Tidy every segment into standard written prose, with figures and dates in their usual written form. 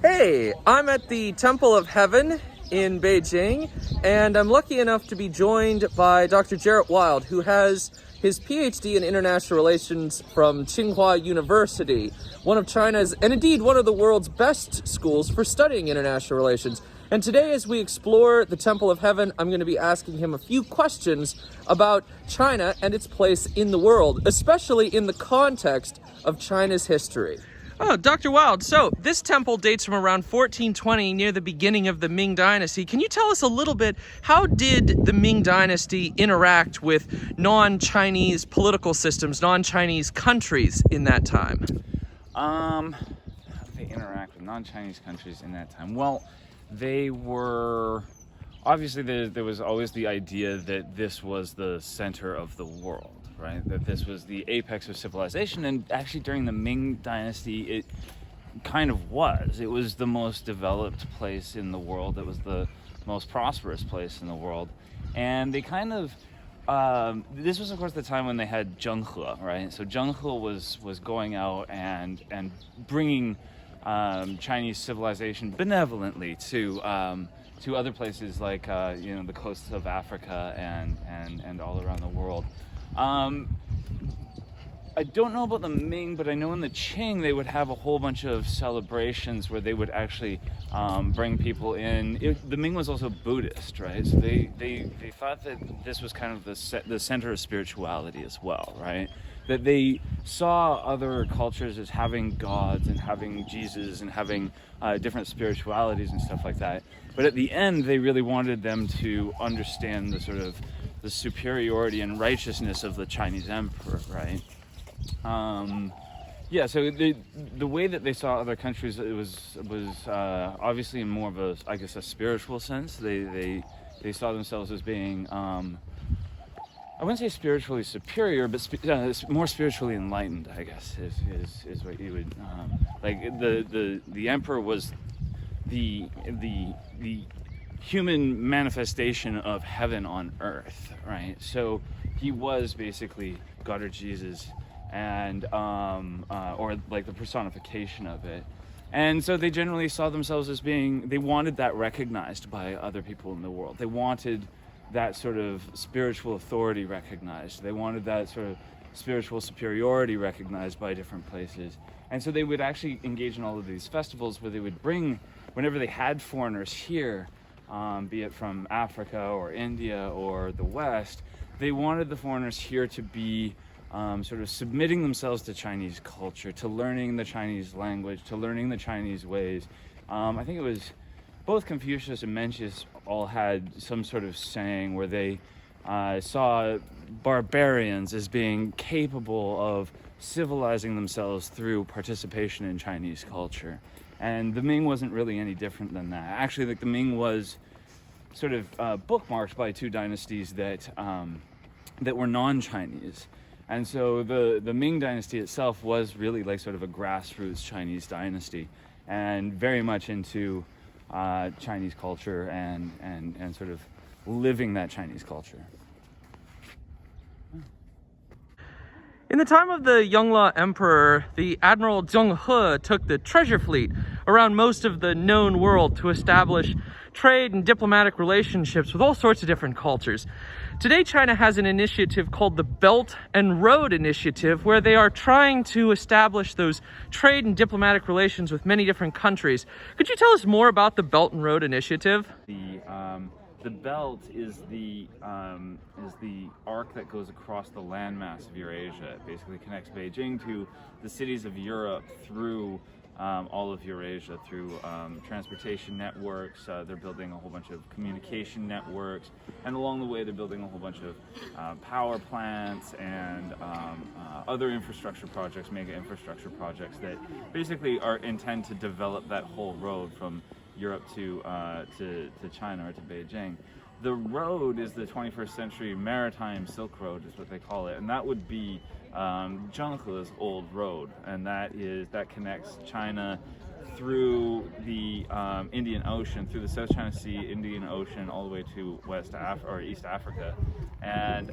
Hey, I'm at the Temple of Heaven in Beijing, and I'm lucky enough to be joined by Dr. Jarrett Wilde, who has his PhD in International Relations from Tsinghua University, one of China's, and indeed one of the world's best schools for studying international relations. And today, as we explore the Temple of Heaven, I'm going to be asking him a few questions about China and its place in the world, especially in the context of China's history. Oh, Dr. Wilde, so this temple dates from around 1420, near the beginning of the Ming Dynasty. Can you tell us a little bit, how did the Ming Dynasty interact with non-Chinese political systems, non-Chinese countries in that time? How did they interact with non-Chinese countries in that time? Well, they were... Obviously, there was always the idea that this was the center of the world. Right, that this was the apex of civilization, and actually during the Ming Dynasty it kind of was. It was the most developed place in the world. It was the most prosperous place in the world, and they kind of this was of course the time when they had Zheng He, right? So Zheng He was going out and bringing Chinese civilization benevolently to other places like the coasts of Africa and all around the world. I don't know about the Ming, but I know in the Qing they would have a whole bunch of celebrations where they would actually bring people in. The Ming was also Buddhist, right? So they thought that this was kind of the center of spirituality as well, right? That they saw other cultures as having gods and having Jesus and having different spiritualities and stuff like that. But at the end, they really wanted them to understand the sort of the superiority and righteousness of the Chinese emperor, right? So the way that they saw other countries, it was obviously in more of a spiritual sense. They saw themselves as being I wouldn't say spiritually superior, but more spiritually enlightened, I guess is what you would like. The emperor was the human manifestation of heaven on earth, right? So he was basically God or Jesus, and or like the personification of it. And so they generally saw themselves as being, they wanted that recognized by other people in the world. They wanted that sort of spiritual authority recognized. They wanted that sort of spiritual superiority recognized by different places. And so they would actually engage in all of these festivals where they would bring, whenever they had foreigners here, be it from Africa or India or the West, they wanted the foreigners here to be sort of submitting themselves to Chinese culture, to learning the Chinese language, to learning the Chinese ways. I think it was both Confucius and Mencius all had some sort of saying where they saw barbarians as being capable of civilizing themselves through participation in Chinese culture. And the Ming wasn't really any different than that. Actually, like the Ming was sort of bookmarked by two dynasties that were non-Chinese. And so the Ming Dynasty itself was really like sort of a grassroots Chinese dynasty, and very much into Chinese culture and sort of living that Chinese culture. In the time of the Yongle Emperor, the Admiral Zheng He took the treasure fleet around most of the known world to establish trade and diplomatic relationships with all sorts of different cultures. Today, China has an initiative called the Belt and Road Initiative, where they are trying to establish those trade and diplomatic relations with many different countries. Could you tell us more about the Belt and Road Initiative? The belt is the arc that goes across the landmass of Eurasia. It basically connects Beijing to the cities of Europe through all of Eurasia, through transportation networks. They're building a whole bunch of communication networks, and along the way they're building a whole bunch of power plants and other infrastructure projects, mega infrastructure projects that basically intend to develop that whole road from Europe to China or to Beijing. The road is the 21st century maritime Silk Road, is what they call it, and that would be Zheng He's old road, and that connects China through the Indian Ocean, through the South China Sea, Indian Ocean, all the way to East Africa, and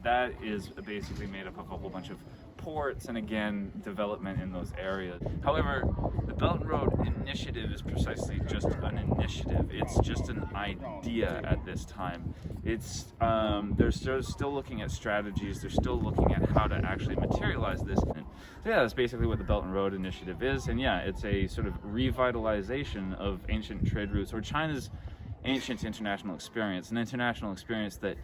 that is basically made up of a whole bunch of ports and again development in those areas. However, the Belt and Road initiative is precisely just an initiative. It's just an idea at this time. It's they're still looking at strategies. They're still looking at how to actually materialize this. And so yeah, that's basically what the Belt and Road Initiative is. And yeah, it's a sort of revitalization of ancient trade routes, or China's ancient international experience, an international experience that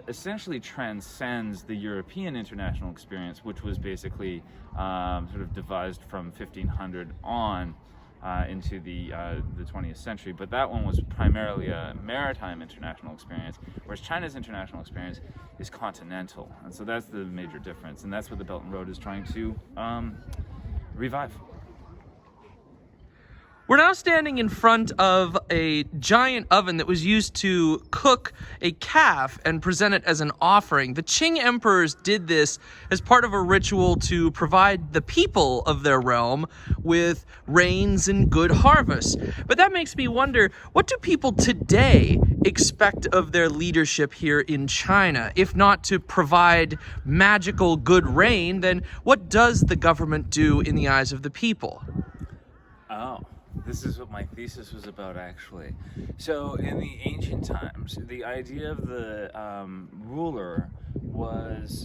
essentially transcends the European international experience, which was basically sort of devised from 1500 on into the 20th century. But that one was primarily a maritime international experience, whereas China's international experience is continental. And so that's the major difference, and that's what the Belt and Road is trying to revive. We're now standing in front of a giant oven that was used to cook a calf and present it as an offering. The Qing emperors did this as part of a ritual to provide the people of their realm with rains and good harvests. But that makes me wonder, what do people today expect of their leadership here in China? If not to provide magical good rain, then what does the government do in the eyes of the people? Oh. This is what my thesis was about, actually. So in the ancient times, the idea of the ruler was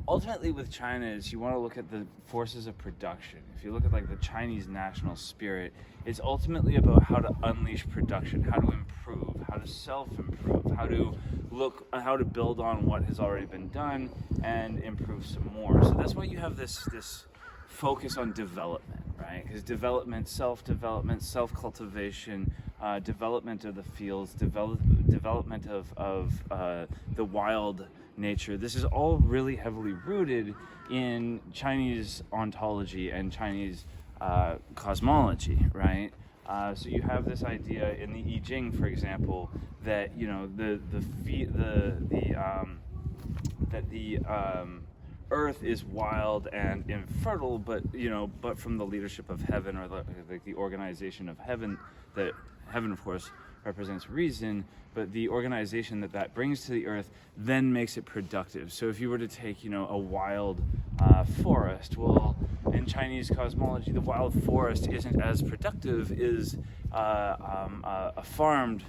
ultimately with China is you want to look at the forces of production. If you look at like the Chinese national spirit, it's ultimately about how to unleash production, how to improve, how to self-improve, how to build on what has already been done and improve some more. So that's why you have this focus on development, right? Because development, self-cultivation, development of the fields, development of the wild nature. This is all really heavily rooted in Chinese ontology and Chinese cosmology, right? So you have this idea in the I Ching, for example, that Earth is wild and infertile, but from the leadership of heaven, or the organization of heaven. That heaven, of course, represents reason, but the organization that brings to the earth then makes it productive. So if you were to take, a wild forest, well, in Chinese cosmology, the wild forest isn't as productive as a farmed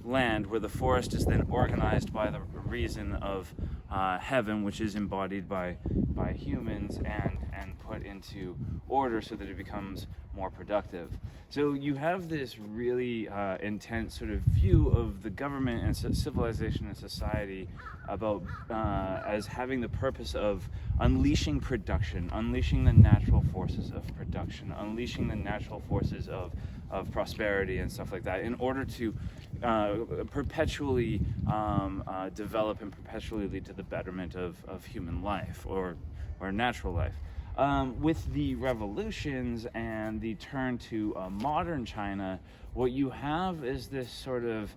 land, where the forest is then organized by the reason of heaven, which is embodied by humans and put into order so that it becomes more productive. So you have this really intense sort of view of the government and civilization and society about as having the purpose of unleashing production, unleashing the natural forces of production, unleashing the natural forces of prosperity and stuff like that, in order to perpetually develop and perpetually lead to the betterment of human life or natural life. With the revolutions and the turn to modern China, what you have is this sort of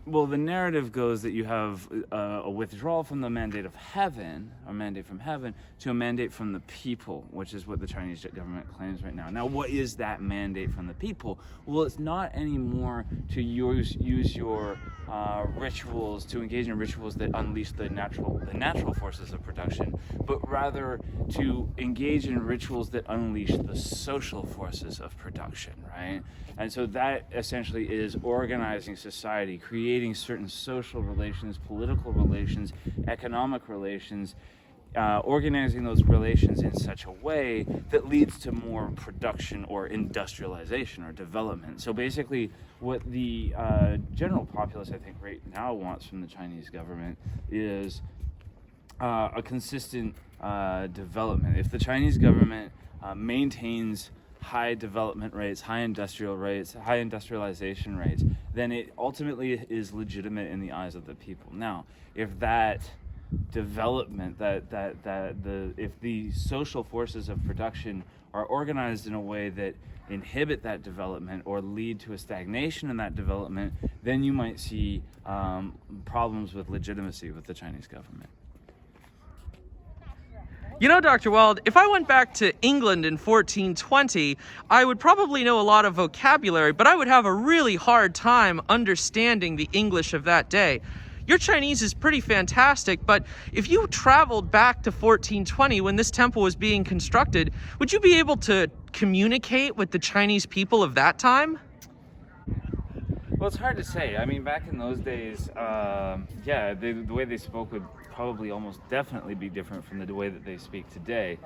the narrative goes that you have a withdrawal from the mandate of heaven, or mandate from heaven, to a mandate from the people, which is what the Chinese government claims right now. Now, what is that mandate from the people? Well, it's not anymore to use your rituals, to engage in rituals that unleash the natural forces of production, but rather to engage in rituals that unleash the social forces of production, right? And so that essentially is organizing society, creating certain social relations, political relations, economic relations, organizing those relations in such a way that leads to more production or industrialization or development. So basically what the general populace, I think, right now wants from the Chinese government is a consistent development. If the Chinese government maintains high development rates, high industrial rates, high industrialization rates, then it ultimately is legitimate in the eyes of the people. Now, if that development, if the social forces of production are organized in a way that inhibit that development or lead to a stagnation in that development, then you might see problems with legitimacy with the Chinese government. Dr. Wilde, if I went back to England in 1420, I would probably know a lot of vocabulary, but I would have a really hard time understanding the English of that day. your Chinese is pretty fantastic, but if you traveled back to 1420 when this temple was being constructed, would you be able to communicate with the Chinese people of that time? Well, it's hard to say. I mean, back in those days, yeah, the way they spoke would probably almost definitely be different from the way that they speak today.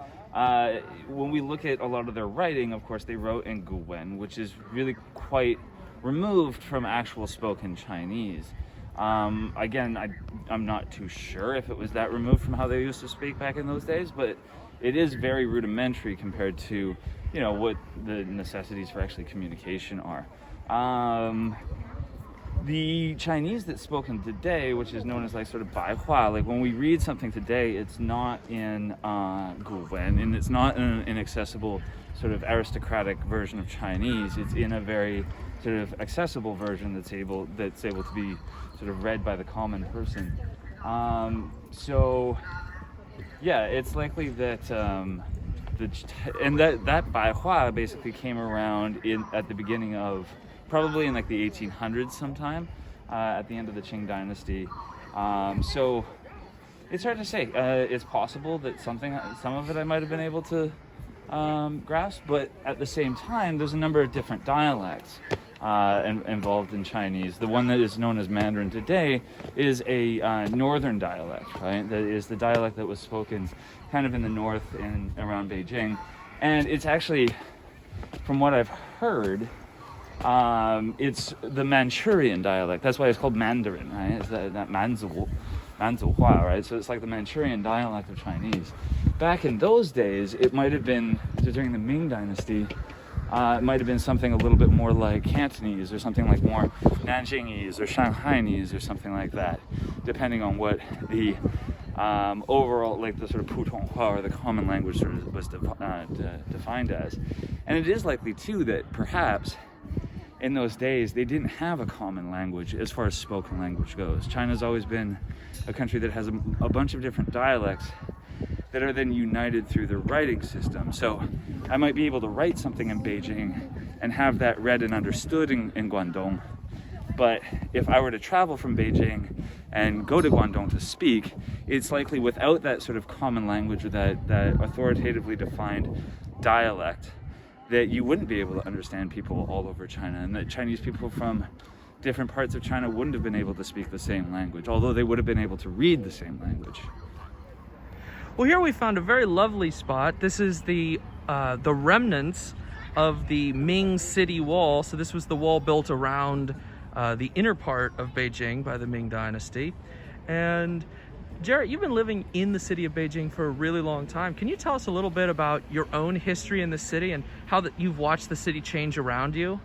When we look at a lot of their writing, of course, they wrote in Guwen, which is really quite removed from actual spoken Chinese. Again, I'm not too sure if it was that removed from how they used to speak back in those days, but it is very rudimentary compared to, you know, what the necessities for actually communication are. The Chinese that's spoken today, which is known as like sort of Baihua, like when we read something today, it's not in Guwen, and it's not in an inaccessible sort of aristocratic version of Chinese. It's in a very sort of accessible version that's able to be sort of read by the common person. So yeah, it's likely that that Baihua basically came around at the beginning of, probably in like the 1800s sometime, at the end of the Ming Dynasty. So it's hard to say. It's possible that some of it I might have been able to grasp, but at the same time, there's a number of different dialects involved in Chinese. The one that is known as Mandarin today is a northern dialect, right? That is the dialect that was spoken kind of in the north and around Beijing. And it's actually, from what I've heard, it's the Manchurian dialect. That's why it's called Mandarin, right? It's that Manzuhua, right? So it's like the Manchurian dialect of Chinese. Back in those days, it might have been, during the Ming Dynasty, it might have been something a little bit more like Cantonese, or something like more Nanjingese or Shanghainese or something like that, depending on what the overall, like the sort of Putonghua, or the common language, sort of was defined as. And it is likely too that perhaps in those days they didn't have a common language as far as spoken language goes. China's always been a country that has a bunch of different dialects that are then united through the writing system. So I might be able to write something in Beijing and have that read and understood in Guangdong. But if I were to travel from Beijing and go to Guangdong to speak, it's likely without that sort of common language, or that authoritatively defined dialect, that you wouldn't be able to understand people all over China, and that Chinese people from different parts of China wouldn't have been able to speak the same language, although they would have been able to read the same language. Well, here we found a very lovely spot. This is the remnants of the Ming city wall. So this was the wall built around the inner part of Beijing by the Ming Dynasty. And Jarrett, you've been living in the city of Beijing for a really long time. Can you tell us a little bit about your own history in the city and how you've watched the city change around you?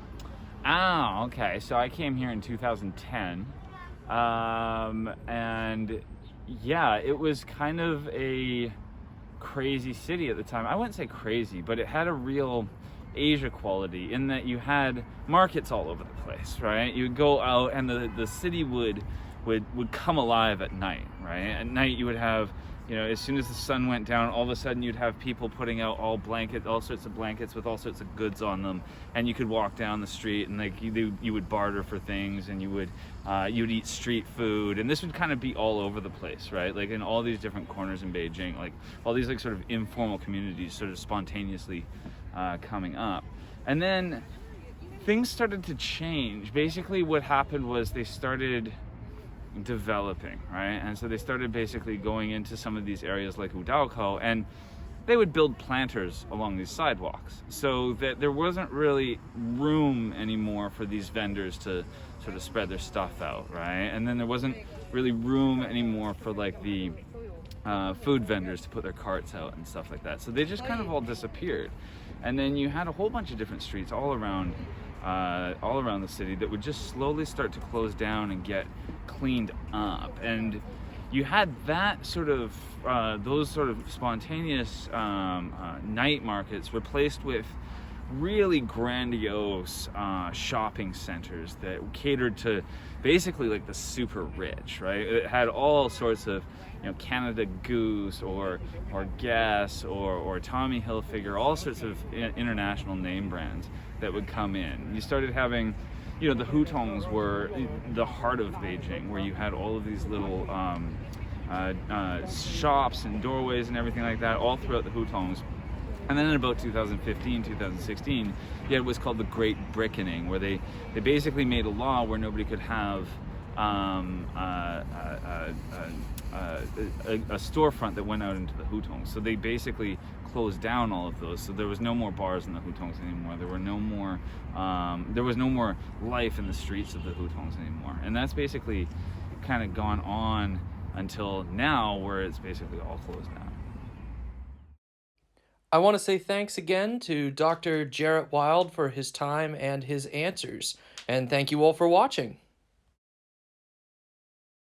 Oh, okay. So I came here in 2010, and yeah, it was kind of a crazy city at the time. I wouldn't say crazy, but it had a real Asia quality in that you had markets all over the place, right? You would go out and the city would come alive at night, right? At night you would have, you know, as soon as the sun went down, all of a sudden you'd have people putting out all sorts of blankets with all sorts of goods on them, and you could walk down the street and like you would barter for things, and you'd eat street food, and this would kind of be all over the place, right? Like in all these different corners in Beijing, like all these like sort of informal communities sort of spontaneously coming up. And then things started to change. Basically what happened was they started developing, right? And so they started basically going into some of these areas like Udaoko, and they would build planters along these sidewalks, so that there wasn't really room anymore for these vendors to sort of spread their stuff out, right? And then there wasn't really room anymore for like the food vendors to put their carts out and stuff like that. So they just kind of all disappeared. And then you had a whole bunch of different streets all around the city that would just slowly start to close down and get cleaned up. And you had that sort of those sort of spontaneous night markets replaced with really grandiose shopping centers that catered to basically like the super rich, right? It had all sorts of, you know, Canada Goose or Guess or Tommy Hilfiger, all sorts of international name brands that would come in. You started having you know, the hutongs were the heart of Beijing, where you had all of these little shops and doorways and everything like that all throughout the hutongs. And then in about 2015, 2016, you had what's called the Great Brickening, where they basically made a law where nobody could have a storefront that went out into the hutongs. So they basically closed down all of those. So there was no more bars in the hutongs anymore. There was no more life in the streets of the hutongs anymore. And that's basically kind of gone on until now, where it's basically all closed down. I want to say thanks again to Dr. Jarrett Wilde for his time and his answers. And thank you all for watching.